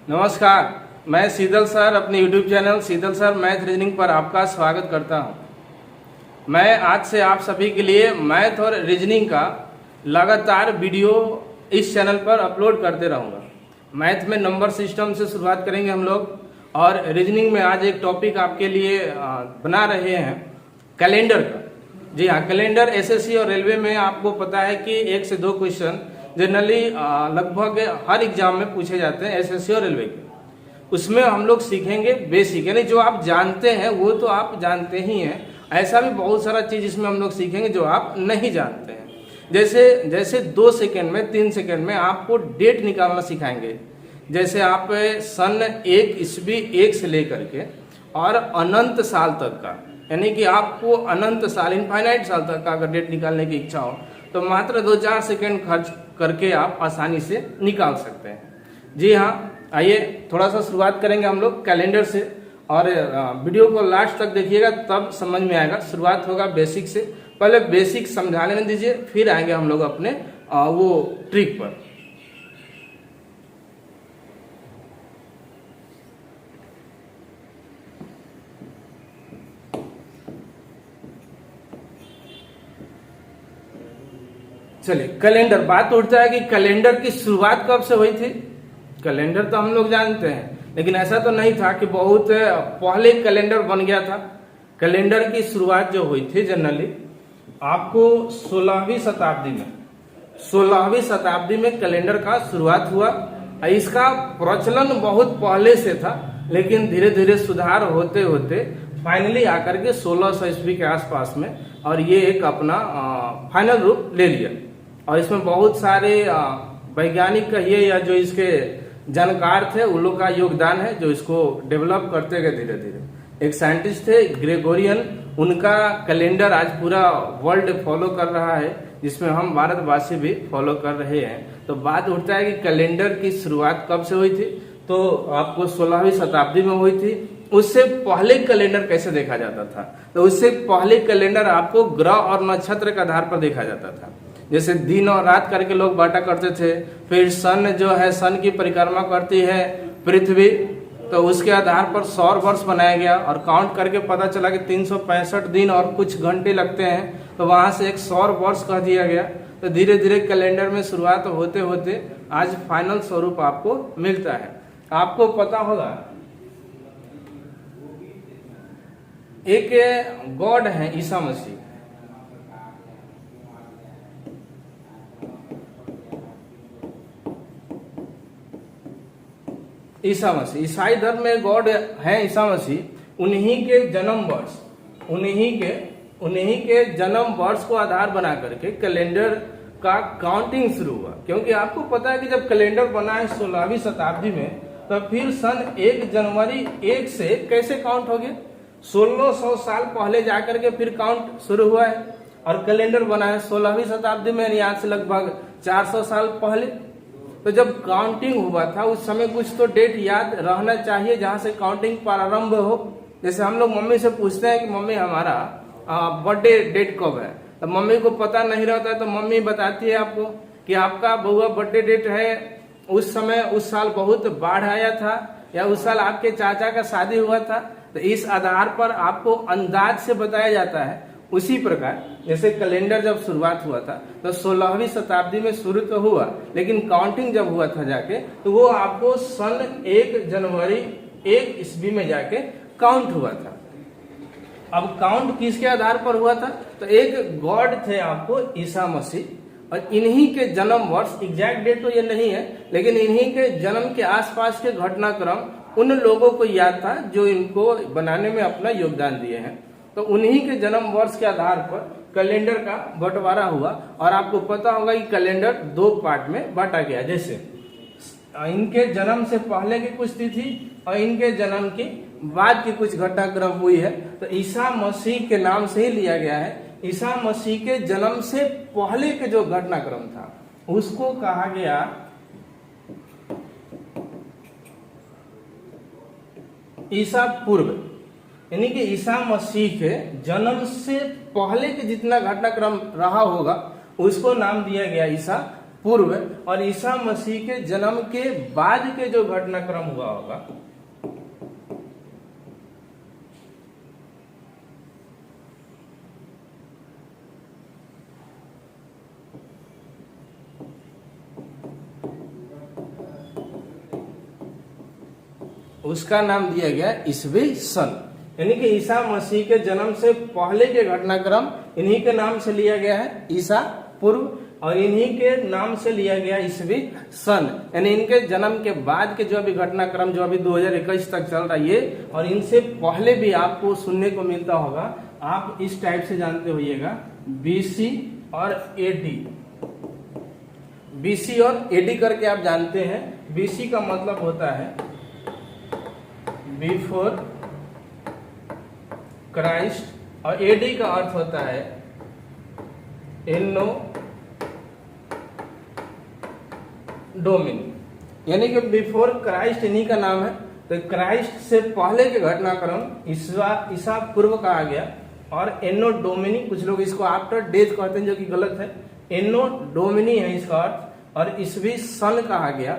नमस्कार, मैं शीतल सर अपने YouTube चैनल शीतल सर मैथ रीजनिंग पर आपका स्वागत करता हूं। मैं आज से आप सभी के लिए मैथ और रीजनिंग का लगातार वीडियो इस चैनल पर अपलोड करते रहूंगा। मैथ में नंबर सिस्टम से शुरुआत करेंगे हम लोग, और रीजनिंग में आज एक टॉपिक आपके लिए बना रहे हैं कैलेंडर का। जी हाँ, कैलेंडर एसएससी और रेलवे में आपको पता है कि 1 से 2 क्वेश्चन जनरली लगभग हर एग्जाम में पूछे जाते हैं एसएससी और रेलवे के। उसमें हम लोग सीखेंगे बेसिक, यानी जो आप जानते हैं वो तो आप जानते ही हैं, ऐसा भी बहुत सारा चीज इसमें हम लोग सीखेंगे जो आप नहीं जानते हैं। जैसे 2 सेकेंड में 3 सेकेंड में आपको डेट निकालना सिखाएंगे। जैसे आप सन 1 ईस्वी 1 से लेकर के और अनंत साल तक का, यानी कि आपको अनंत साल इनफाइनाइट साल तक का अगर डेट निकालने की इच्छा हो तो मात्र 2-4 सेकेंड खर्च करके आप आसानी से निकाल सकते हैं। जी हाँ, आइए थोड़ा सा शुरुआत करेंगे हम लोग कैलेंडर से, और वीडियो को लास्ट तक देखिएगा तब समझ में आएगा। शुरुआत होगा बेसिक से, पहले बेसिक समझा लेने दीजिए, फिर आएंगे हम लोग अपने वो ट्रिक पर। चलिए, कैलेंडर बात उठता है कि कैलेंडर की शुरुआत कब से हुई थी। कैलेंडर तो हम लोग जानते हैं, लेकिन ऐसा तो नहीं था कि बहुत पहले कैलेंडर बन गया था। कैलेंडर की शुरुआत जो हुई थी जनरली आपको 16वीं शताब्दी में कैलेंडर का शुरुआत हुआ। इसका प्रचलन बहुत पहले से था, लेकिन धीरे धीरे सुधार होते होते फाइनली आकर के 1600 ईस्वी के आसपास में, और ये एक अपना फाइनल रूप ले लिया। और इसमें बहुत सारे वैज्ञानिक कहिए या जो इसके जानकार थे उन लोग का योगदान है, जो इसको डेवलप करते गए धीरे धीरे। एक साइंटिस्ट थे ग्रेगोरियन, उनका कैलेंडर आज पूरा वर्ल्ड फॉलो कर रहा है, जिसमें हम भारतवासी भी फॉलो कर रहे हैं। तो बात उठता है कि कैलेंडर की शुरुआत कब से हुई थी, तो आपको 16वीं शताब्दी में हुई थी। उससे पहले कैलेंडर कैसे देखा जाता था, तो उससे पहले कैलेंडर आपको ग्रह और नक्षत्र के आधार पर देखा जाता था। जैसे दिन और रात करके लोग बांटा करते थे। फिर सन जो है, सन की परिक्रमा करती है पृथ्वी, तो उसके आधार पर सौर वर्ष बनाया गया, और काउंट करके पता चला कि 365 दिन और कुछ घंटे लगते हैं, तो वहां से एक सौर वर्ष कह दिया गया। तो धीरे धीरे कैलेंडर में शुरुआत होते होते आज फाइनल स्वरूप आपको मिलता है। आपको पता होगा एक गॉड है ईसा मसीह। ईसा मसीह, ईसाई धर्म में गॉड है ईसा मसीह। उन्हीं के जन्म वर्ष, उन्हीं के जन्म वर्ष को आधार बना करके कैलेंडर का काउंटिंग शुरू हुआ। क्योंकि आपको पता है कि जब कैलेंडर बना है 16वीं शताब्दी में, तो फिर सन 1 जनवरी 1 से कैसे काउंट हो गया। 1600 साल पहले जाकर के फिर काउंट शुरू हुआ है, और कैलेंडर बना है 16वीं शताब्दी में, यहाँ से लगभग 400 साल पहले। तो जब काउंटिंग हुआ था उस समय कुछ तो डेट याद रहना चाहिए जहां से काउंटिंग प्रारंभ हो। जैसे हम लोग मम्मी से पूछते हैं कि मम्मी हमारा बर्थडे डेट कब है, तो मम्मी को पता नहीं रहता है, तो मम्मी बताती है आपको कि आपका बउआ बर्थडे डेट है उस समय, उस साल बहुत बाढ़ आया था, या उस साल आपके चाचा का शादी हुआ था। तो इस आधार पर आपको अंदाज से बताया जाता है। उसी प्रकार जैसे कैलेंडर जब शुरुआत हुआ था तो 16वीं शताब्दी में शुरू तो हुआ, लेकिन काउंटिंग जब हुआ था जाके, तो वो आपको सन 1 जनवरी 1 ईस्वी में जाके काउंट हुआ था। अब काउंट किसके आधार पर हुआ था, तो एक गॉड थे आपको ईसा मसीह, और इन्हीं के जन्म वर्ष, एग्जैक्ट डेट तो ये नहीं है, लेकिन इन्हीं के जन्म के आसपास के घटनाक्रम उन लोगों को याद था जो इनको बनाने में अपना योगदान दिए हैं। तो उन्हीं के जन्म वर्ष के आधार पर कैलेंडर का बंटवारा हुआ। और आपको पता होगा कि कैलेंडर 2 पार्ट में बांटा गया। जैसे इनके जन्म से पहले की कुछ तिथि और इनके जन्म के बाद की कुछ घटनाक्रम हुई है, तो ईसा मसीह के नाम से ही लिया गया है। ईसा मसीह के जन्म से पहले के जो घटनाक्रम था उसको कहा गया ईसा पूर्व, यानी कि ईसा मसीह के जन्म से पहले के जितना घटनाक्रम रहा होगा उसको नाम दिया गया ईसा पूर्व और ईसा मसीह के जन्म के बाद के जो घटनाक्रम हुआ होगा उसका नाम दिया गया ईसवी सन, यानी कि ईसा मसीह के जन्म से पहले के घटनाक्रम इन्हीं के नाम से लिया गया है ईसा पूर्व, और इन्हीं के नाम से लिया गया ईसवी सन, यानी इनके जन्म के बाद के जो अभी घटनाक्रम जो अभी 2021 तक चल रहा है ये, और इनसे पहले भी आपको सुनने को मिलता होगा, आप इस टाइप से जानते होइएगा बीसी और एडी, बीसी और एडी करके आप जानते हैं। बीसी का मतलब होता है बिफोर क्राइस्ट और एडी का अर्थ होता है एनो डोमिनी, यानी कि बिफोर क्राइस्ट इन्हीं का नाम है। तो क्राइस्ट से पहले के घटनाक्रम ईसा पूर्व कहा गया, और एनो डोमिनी कुछ लोग इसको आफ्टर डेथ कहते हैं जो कि गलत है, एनो डोमिनी है इसका अर्थ, और ईसवी सन कहा गया,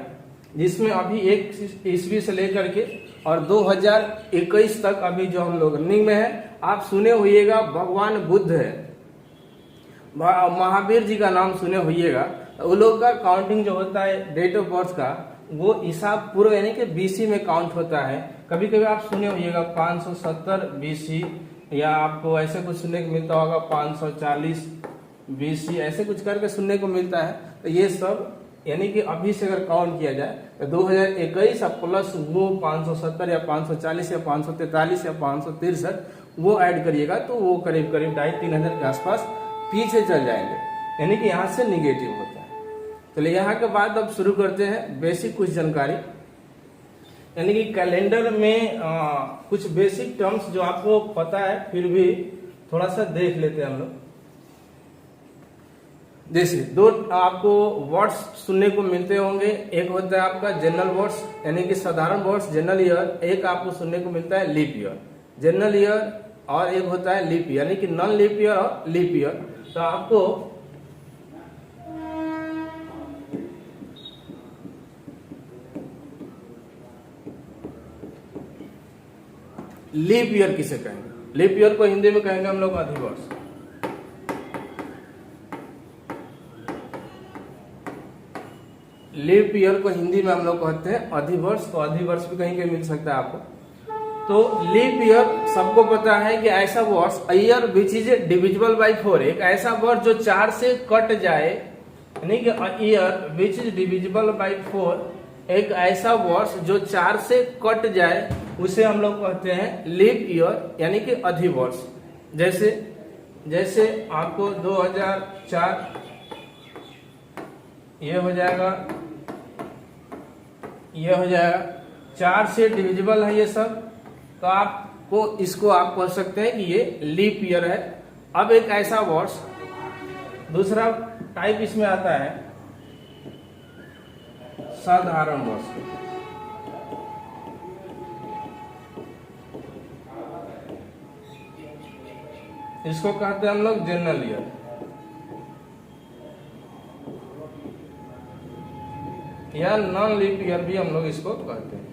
जिसमें अभी एक ईस्वी से लेकर के और 2021 तक अभी जो हम लोग रनिंग में है। आप सुने होइएगा भगवान बुद्ध है, महावीर जी का नाम सुने होइएगा, वो लोग का काउंटिंग जो होता है डेट ऑफ बर्थ का, वो ईसा पूर्व यानी कि बीसी में काउंट होता है। कभी कभी आप सुने होइएगा 570 बीसी, या आपको ऐसे कुछ सुनने को मिलता होगा 540 बीसी, ऐसे कुछ करके सुनने को मिलता है। तो ये सब यानी कि अभी से अगर काउंट किया जाए तो 2021 प्लस वो 570 या 540 या 543 या 563 वो ऐड करिएगा तो वो करीब करीब 2500-3000 के आसपास पीछे चल जाएंगे, यानी कि यहाँ से निगेटिव होता है। चलिए यहाँ के बाद अब शुरू करते हैं बेसिक कुछ जानकारी, यानी कि कैलेंडर में कुछ बेसिक टर्म्स जो आपको पता है फिर भी थोड़ा सा देख लेते हैं हम लोग। जैसे दो आपको वर्ड्स सुनने को मिलते होंगे, एक होता है आपका जनरल वर्ड्स यानी कि साधारण वर्ड्स जनरल ईयर, एक आपको सुनने को मिलता है लीप ईयर। जनरल ईयर और एक होता है लीप ईयर, यानी कि नॉन लीप ईयर और लीप ईयर। तो आपको लीप ईयर किसे कहेंगे? लीप ईयर को हिंदी में कहेंगे हम लोग अधिवर्ष। लीप ईयर को हिंदी में हम लोग कहते हैं अधिवर्ष, तो अधिवर्ष भी कहीं कहीं मिल सकता है आपको। तो लीप ईयर सबको पता है कि ऐसा वर्ष, year which is divisible bye 4, एक ऐसा वर्ष जो 4 से कट जाए, यानी कि year which is divisible bye 4, एक ऐसा वर्ष जो 4 से कट जाए उसे हम लोग कहते हैं लीप ईयर यानी कि अधिवर्ष। जैसे आपको 2004 ये हो जाएगा, ये हो जाएगा, 4 से डिविजिबल है ये सब, तो आपको इसको आप कह सकते हैं कि ये लीप ईयर है। अब एक ऐसा वर्ष, दूसरा टाइप इसमें आता है साधारण वर्ष। इसको कहते हैं हम लोग जनरल ईयर, या नॉन लीप ईयर भी हम लोग इसको कहते हैं।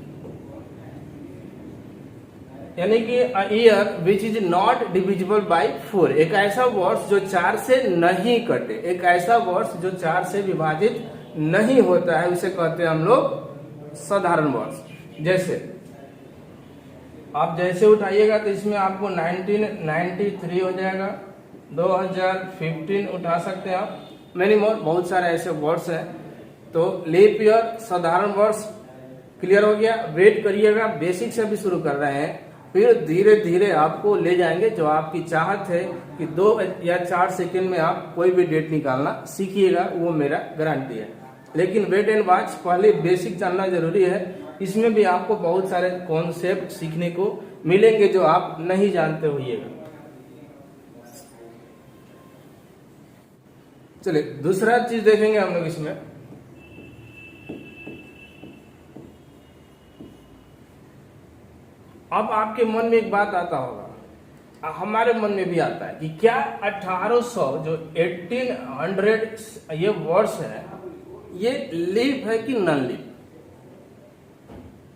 यानी कि year which is not divisible by 4, एक ऐसा वर्ष जो 4 से नहीं कटे, एक ऐसा वर्ष जो 4 से विभाजित नहीं होता है, उसे कहते हैं हम लोग साधारण वर्ष। जैसे आप जैसे उठाइएगा तो इसमें आपको 1993 हो जाएगा, 2015 उठा सकते हैं आप, मेनी मोर बहुत सारे ऐसे वर्ष हैं। तो लीप ईयर साधारण वर्ष क्लियर हो गया। वेट करिएगा, बेसिक से भी शुरू कर रहे हैं, फिर धीरे धीरे आपको ले जाएंगे। जो आपकी चाहत है कि 2 या 4 सेकंड में आप कोई भी डेट निकालना सीखिएगा, वो मेरा गारंटी है। लेकिन वेट एंड वॉच, पहले बेसिक जानना जरूरी है। इसमें भी आपको बहुत सारे कॉन्सेप्ट सीखने को मिलेंगे जो आप नहीं जानते होइएगा। चलिए दूसरा चीज देखेंगे हम लोग इसमें। अब आपके मन में एक बात आता होगा, हमारे मन में भी आता है कि क्या 1800 जो 1800 ये वर्ष है, ये लीप है कि नॉन लीप?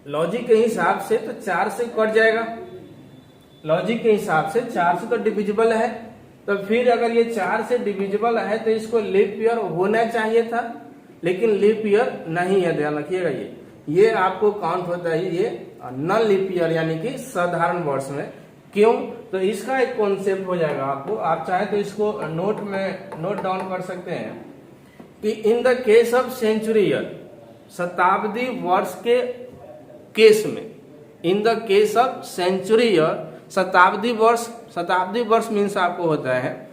लॉजिक के हिसाब से तो 4 से कट जाएगा, लॉजिक के हिसाब से 4 से तो डिविजिबल है, तो फिर अगर ये 4 से डिविजिबल है तो इसको लीप ईयर होना चाहिए था, लेकिन लीप ईयर नहीं है। ध्यान रखिएगा, ये आपको काउंट होता है ये नॉन लीप ईयर यानी कि साधारण वर्ष में। क्यों? तो इसका एक कॉन्सेप्ट हो जाएगा आपको, आप चाहे तो इसको नोट में नोट डाउन कर सकते हैं कि in the case of century year, शताब्दी वर्ष के केस में, in the case of century year, शताब्दी वर्ष मीन्स आपको होता है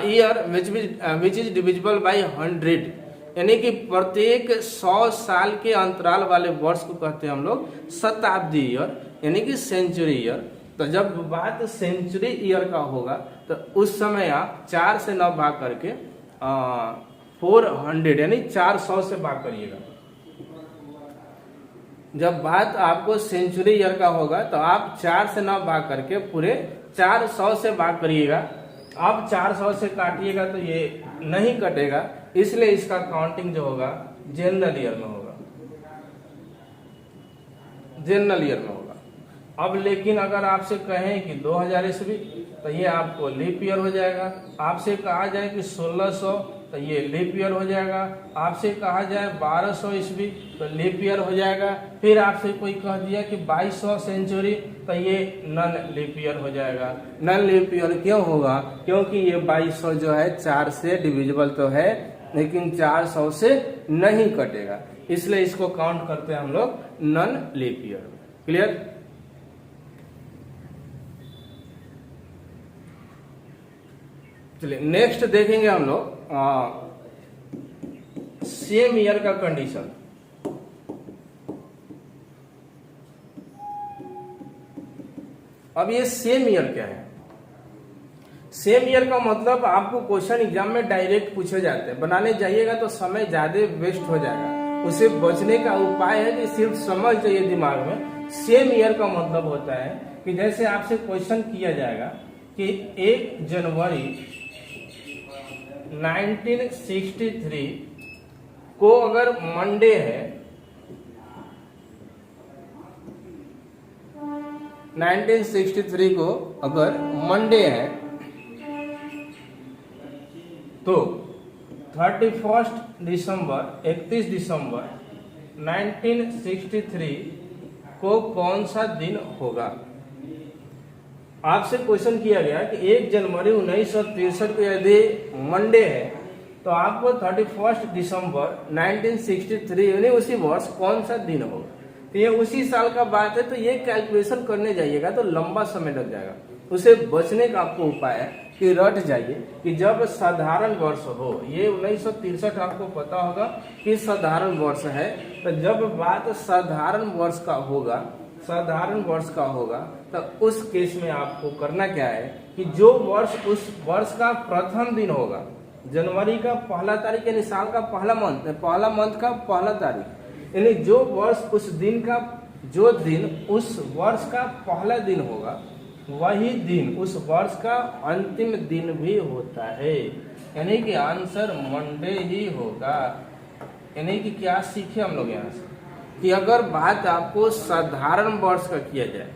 year which is divisible by 100, यानी कि प्रत्येक 100 साल के अंतराल वाले वर्ष को कहते हैं हम लोग शताब्दी ईयर यानी कि सेंचुरी ईयर। तो जब बात सेंचुरी ईयर का होगा तो उस समय आप 4 से 9 भाग करके 400 यानी 400 से भाग करिएगा। जब बात आपको सेंचुरी ईयर का होगा तो आप 4 से 9 भाग करके पूरे 400 से भाग करिएगा। आप 400 से काटिएगा तो ये नहीं कटेगा, इसलिए इसका काउंटिंग जो होगा जनरल ईयर में होगा, जनरल ईयर में होगा। अब लेकिन अगर आपसे कहें कि 2000 ईस्वी तो ये आपको लीप ईयर हो जाएगा। आपसे कहा जाए कि 1600 तो ये लीप ईयर हो जाएगा। आपसे कहा जाए 1200 ईस्वी तो लीप ईयर हो जाएगा। फिर आपसे कोई कह दिया कि 2200 सेंचुरी तो ये नॉन लीप ईयर हो जाएगा। नॉन लीप ईयर क्यों होगा? क्योंकि ये 2200 जो है 4 से डिविजिबल तो है लेकिन 400 से नहीं कटेगा, इसलिए इसको काउंट करते हैं हम लोग नॉन लीप ईयर। क्लियर? चलिए नेक्स्ट देखेंगे हम लोग सेम ईयर का कंडीशन। अब ये सेम ईयर क्या है? सेम ईयर का मतलब आपको क्वेश्चन एग्जाम में डायरेक्ट पूछे जाते हैं, बनाने जाइएगा तो समय ज्यादा वेस्ट हो जाएगा। उसे बचने का उपाय है कि सिर्फ समझ जाइए दिमाग में। सेम ईयर का मतलब होता है कि जैसे आपसे क्वेश्चन किया जाएगा कि 1 जनवरी 1963 को अगर मंडे है, 1963 को अगर मंडे है तो 31 दिसंबर 1963 को कौन सा दिन होगा? आपसे क्वेश्चन किया गया कि 1 जनवरी 1963 को यदि मंडे है तो आपको 31 दिसंबर 1963 यानी उसी वर्ष कौन सा दिन होगा? तो ये उसी साल का बात है, तो ये कैलकुलेशन करने जाइएगा तो लंबा समय लग जाएगा। उसे बचने का आपको उपाय है कि रट जाइए कि जब साधारण वर्ष हो, ये 1963 आपको पता होगा कि साधारण वर्ष है, तो जब बात साधारण वर्ष का होगा, साधारण वर्ष का होगा तो उस केस में आपको करना क्या है कि जो वर्ष उस वर्ष का प्रथम दिन होगा, जनवरी का पहला तारीख यानी साल का पहला मंथ का पहला तारीख, यानी जो वर्ष उस दिन का, जो दिन उस वर्ष का पहला दिन होगा वही दिन उस वर्ष का अंतिम दिन भी होता है, यानी कि आंसर मंडे ही होगा। यानी कि क्या सीखे हम लोग यहाँ से कि अगर बात आपको साधारण वर्ष का किया जाए,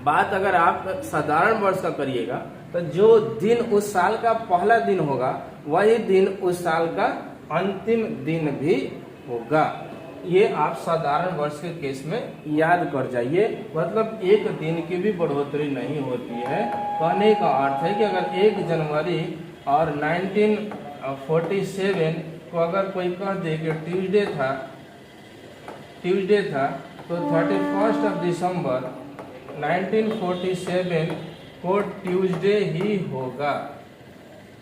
बात अगर आप साधारण वर्ष का करिएगा तो जो दिन उस साल का पहला दिन होगा वही दिन उस साल का अंतिम दिन भी होगा। ये आप साधारण वर्ष के केस में याद कर जाइए। मतलब एक दिन की भी बढ़ोतरी नहीं होती है। कहने का अर्थ है कि अगर 1 जनवरी और 1947 को अगर कोई कह दे कि ट्यूसडे था तो 31 दिसंबर 1947 को ट्यूसडे ही होगा,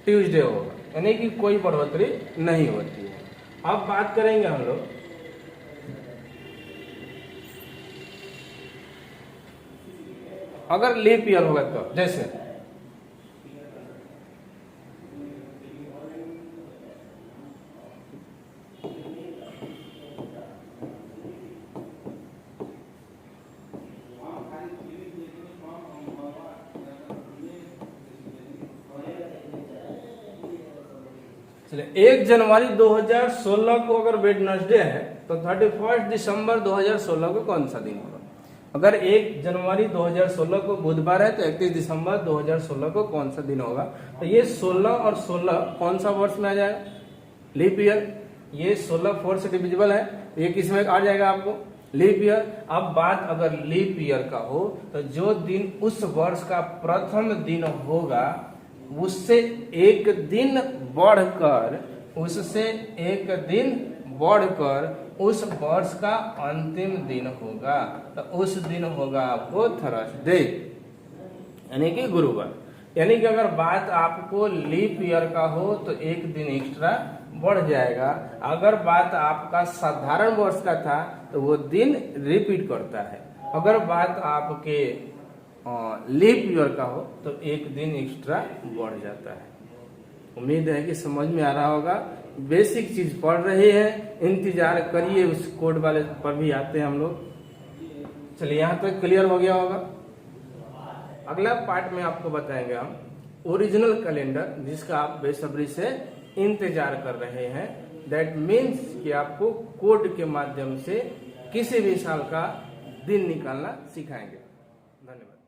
ट्यूसडे होगा, यानी कि कोई बढ़ोतरी नहीं होती है। अब बात करेंगे हम लोग अगर लीप ईयर होगा तो, जैसे चलिए 1 जनवरी 2016 को अगर वेडनेसडे है तो 31 दिसंबर 2016 को कौन सा दिन होगा? अगर 1 जनवरी 2016 को बुधवार है तो 31 दिसंबर 2016 को कौन सा दिन होगा? तो ये 16 और 16 कौन सा वर्ष में आ जाएगा? Leap year. ये 16 4 से डिविजिबल है, तो ये किस में आ जाएगा आपको? Leap year. अब बात अगर लीप ईयर का हो तो जो दिन उस वर्ष का प्रथम दिन होगा उससे एक दिन बढ़कर उस वर्ष का अंतिम दिन होगा, तो उस दिन होगा आपको थर्सडे, यानी कि गुरुवार। यानी कि अगर बात आपको लीप ईयर का हो तो एक दिन एक्स्ट्रा बढ़ जाएगा। अगर बात आपका साधारण वर्ष का था तो वो दिन रिपीट करता है। अगर बात आपके लीप ईयर का हो तो एक दिन एक्स्ट्रा बढ़ जाता है। उम्मीद है कि समझ में आ रहा होगा। बेसिक चीज पढ़ रहे हैं, इंतजार करिए, उस कोड वाले पर भी आते हैं हम लोग। चलिए यहाँ तक क्लियर हो गया होगा। अगला पार्ट में आपको बताएंगे हम ओरिजिनल कैलेंडर, जिसका आप बेसब्री से इंतजार कर रहे हैं। दैट मीन्स कि आपको कोड के माध्यम से किसी भी साल का दिन निकालना सिखाएंगे। धन्यवाद।